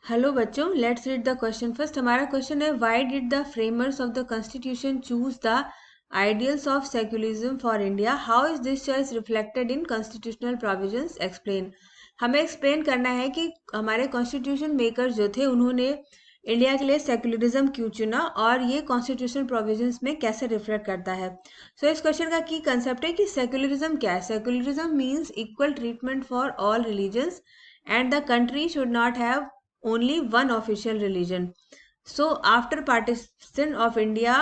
Hello बच्चों, let's read the question first. हमारा question है, why did the framers of the constitution choose the ideals of secularism for India? How is this choice reflected in constitutional provisions? Explain. हमें explain करना है कि हमारे constitution makers जो थे उन्होंने इंडिया के लिए सेक्युलरिज्म क्यों चुना और ये कॉन्स्टिट्यूशनल प्रोविजंस में कैसे रिफ्लेक्ट करता है। इस क्वेश्चन का की कंसेप्ट है कि सेक्युलरिज्म क्या है। Secularism means equal treatment for all religions and the country should not have only one official religion. So after partition of India,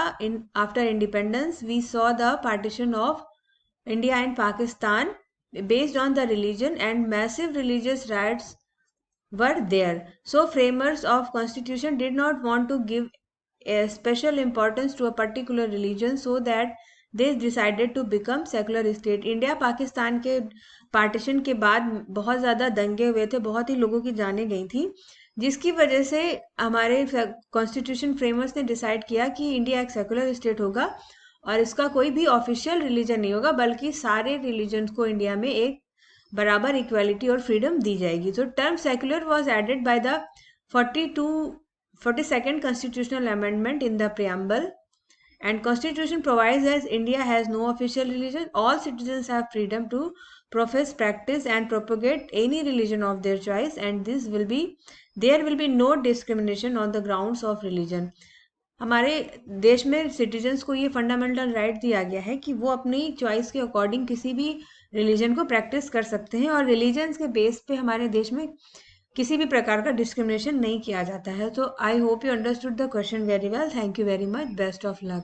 after independence, we saw the partition of India and Pakistan based on the religion, and massive religious riots were there. So framers of constitution did not want to give a special importance to a particular religion, so that they decided to become secular state. India Pakistan के partition के बाद बहुत ज़्यादा दंगे हुए थे, बहुत ही लोगों की जानें गई थी, जिसकी वजह से हमारे कॉन्स्टिट्यूशन फ्रेमर्स ने डिसाइड किया कि इंडिया एक सेकुलर स्टेट होगा और इसका कोई भी ऑफिशियल रिलीजन नहीं होगा, बल्कि सारे रिलीजन्स को इंडिया में एक बराबर इक्वालिटी और फ्रीडम दी जाएगी। तो term secular was added by the 42nd constitutional amendment in the preamble, and constitution provides as India has no official religion, all citizens have freedom to profess, practice and propagate any religion of their choice, and there will be no discrimination on the grounds of religion. हमारे देश में citizens को ये fundamental right दिया गया है कि वो अपनी चॉइस के अकॉर्डिंग किसी भी रिलीजन को प्रैक्टिस कर सकते हैं और रिलीजन्स के बेस पे हमारे देश में किसी भी प्रकार का डिस्क्रिमिनेशन नहीं किया जाता है। तो I hope you understood the question very well. Thank you very much. Best of luck.